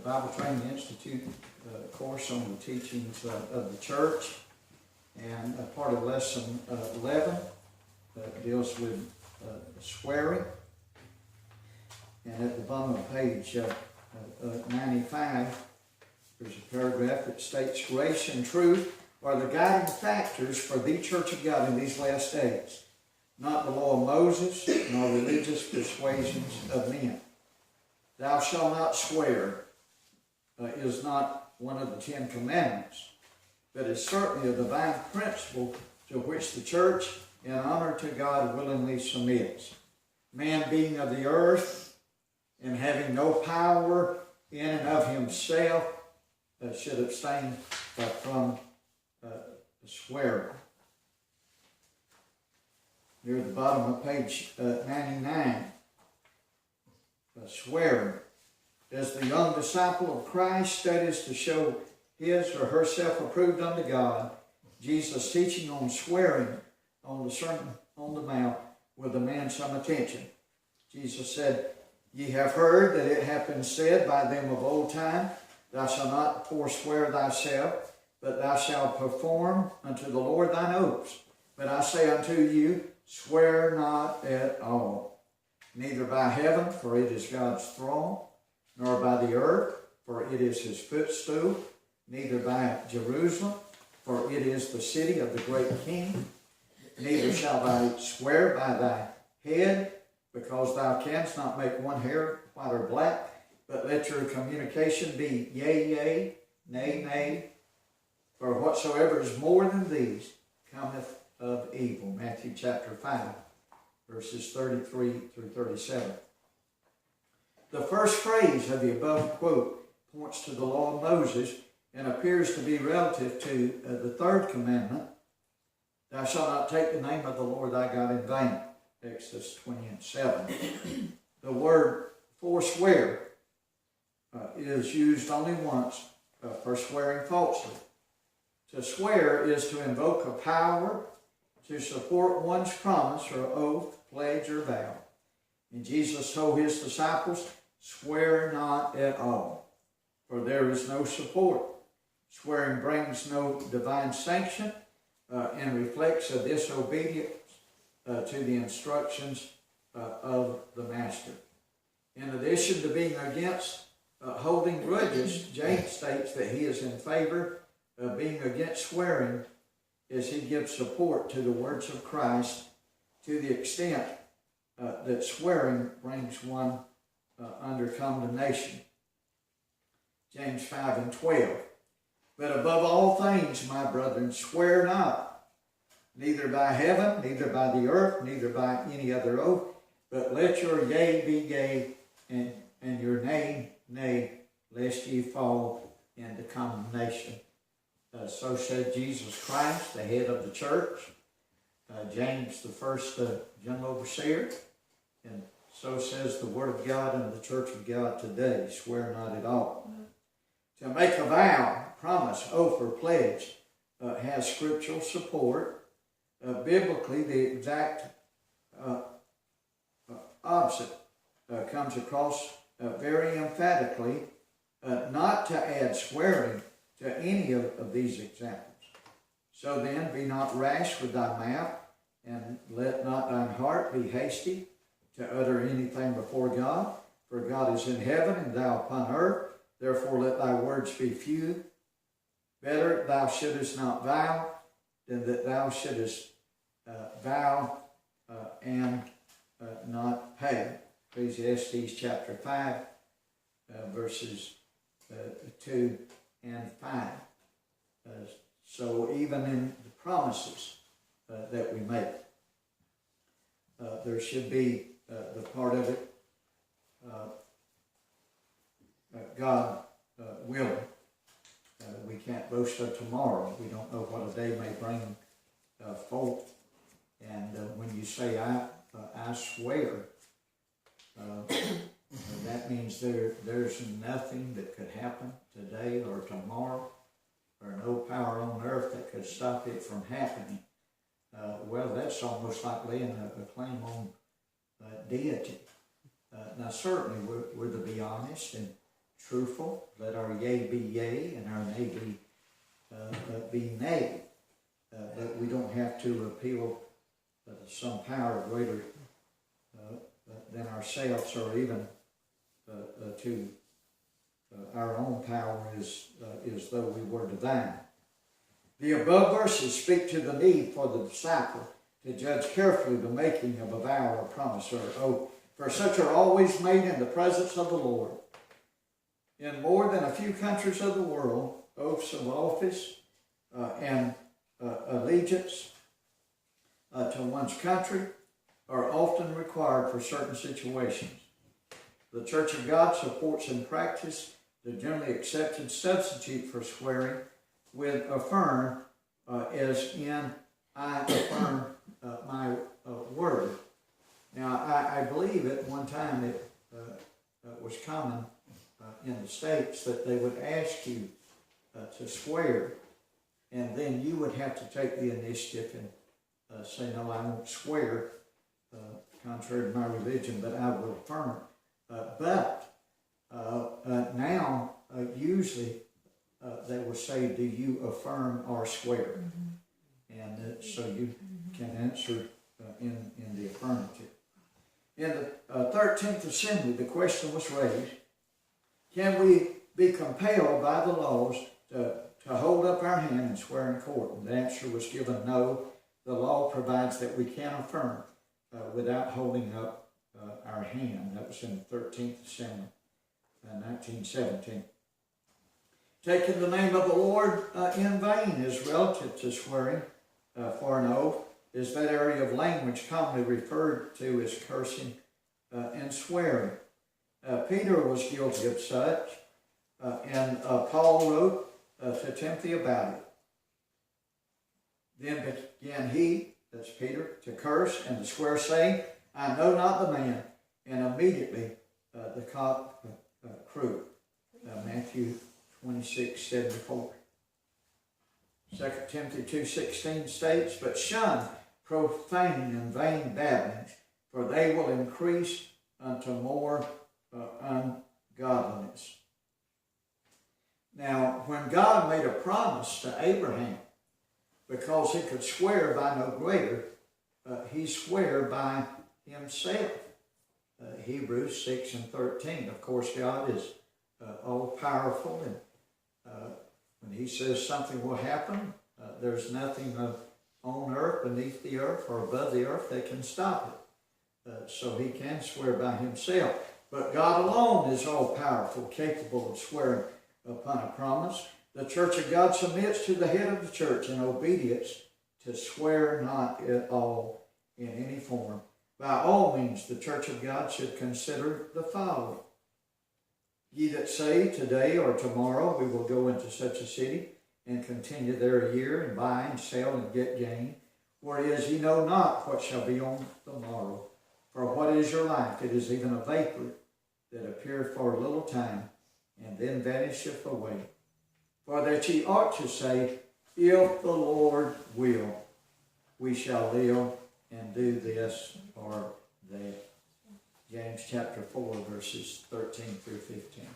Bible Training Institute course on the teachings of the church, and part of lesson 11 deals with swearing. And at the bottom of page 95, there's a paragraph that states, "Grace and truth are the guiding factors for the Church of God in these last days, not the law of Moses, nor religious persuasions of men." Thou shalt not swear is not one of the 10 Commandments, but is certainly a divine principle to which the church, in honor to God, willingly submits. Man being of the earth and having no power in and of himself should abstain from swearing. Near the bottom of page 99, swearing. As the young disciple of Christ studies to show his or herself approved unto God, Jesus' teaching on swearing on the Sermon on the Mount will demand some attention. Jesus said, "Ye have heard that it hath been said by them of old time, Thou shalt not forswear thyself, but thou shalt perform unto the Lord thine oaths. But I say unto you, swear not at all, neither by heaven, for it is God's throne, nor by the earth, for it is his footstool, neither by Jerusalem, for it is the city of the great King. Neither shalt thou swear by thy head, because thou canst not make one hair white or black, but let your communication be yea, yea, nay, nay, for whatsoever is more than these cometh of evil." Matthew chapter 5, verses 33 through 37. The first phrase of the above quote points to the law of Moses and appears to be relative to the third commandment, "Thou shalt not take the name of the Lord thy God in vain," Exodus 20:7. The word forswear is used only once for swearing falsely. To swear is to invoke a power to support one's promise or oath, pledge, or vow. And Jesus told his disciples, "Swear not at all, for there is no support." Swearing brings no divine sanction and reflects a disobedience to the instructions of the Master. In addition to being against holding grudges, James states that he is in favor of being against swearing, as he gives support to the words of Christ to the extent that swearing brings one under condemnation. James 5:12. "But above all things, my brethren, swear not, neither by heaven, neither by the earth, neither by any other oath, but let your yea be yea, and your nay, nay, lest ye fall into condemnation." So said Jesus Christ, the head of the church, James, the first general overseer, and so says the Word of God in the Church of God today, swear not at all. To make a vow, promise, oath, or pledge has scriptural support. Biblically, the exact opposite comes across very emphatically, not to add swearing to any of these examples. "So then, be not rash with thy mouth, and let not thine heart be hasty to utter anything before God. For God is in heaven, and thou upon earth. Therefore let thy words be few. Better thou shouldest not vow, than that thou shouldest vow and not pay." Ecclesiastes chapter 5, verses 2 and 5. So even in the promises that we make, there should be the part of it, God willing. We can't boast of tomorrow. We don't know what a day may bring forth. And when you say, I swear, that means there's nothing that could happen today or tomorrow, or no power on earth that could stop it from happening. Well, that's almost like laying a claim on deity. Now, certainly, we're to be honest and truthful. Let our yea be yea and our nay be nay. But we don't have to appeal to some power greater than ourselves, or even to our own power as though we were divine. The above verses speak to the need for the disciple to judge carefully the making of a vow or promise or oath, for such are always made in the presence of the Lord. In more than a few countries of the world, oaths of office and allegiance to one's country are often required for certain situations. The Church of God supports and practices the generally accepted substitute for swearing with affirm, as in, I affirm my word. Now, I believe at one time it was common in the States that they would ask you to swear, and then you would have to take the initiative and say, no, I won't swear, contrary to my religion, but I will affirm it. But now, usually, they will say, do you affirm or swear? Mm-hmm. And so you can answer in the affirmative. In the 13th Assembly, the question was raised, can we be compelled by the laws to hold up our hand and swear in court? And the answer was given, no. The law provides that we can affirm without holding up our hand. That was in the 13th Assembly, 1917. Taking the name of the Lord in vain is relative to swearing for an oath, is that area of language commonly referred to as cursing and swearing. Peter was guilty of such, and Paul wrote to Timothy about it. Then began he, that's Peter, to curse and to swear, saying, I know not the man. And immediately the cock crew. Matthew 26:74. 2 Timothy 2:16 states, but shun profane and vain babblings, for they will increase unto more ungodliness. Now, when God made a promise to Abraham, because he could swear by no greater, he swore by himself. Hebrews 6:13. Of course, God is all-powerful, and when he says something will happen, there's nothing on earth, beneath the earth, or above the earth that can stop it. So he can swear by himself. But God alone is all-powerful, capable of swearing upon a promise. The Church of God submits to the head of the church in obedience to swear not at all in any form. By all means, the Church of God should consider the following. Ye that say, today or tomorrow we will go into such a city and continue there a year and buy and sell and get gain, whereas ye know not what shall be on the morrow. For what is your life? It is even a vapor that appeareth for a little time and then vanisheth away. For that ye ought to say, if the Lord will, we shall live and do this or that. James chapter 4, verses 13 through 15.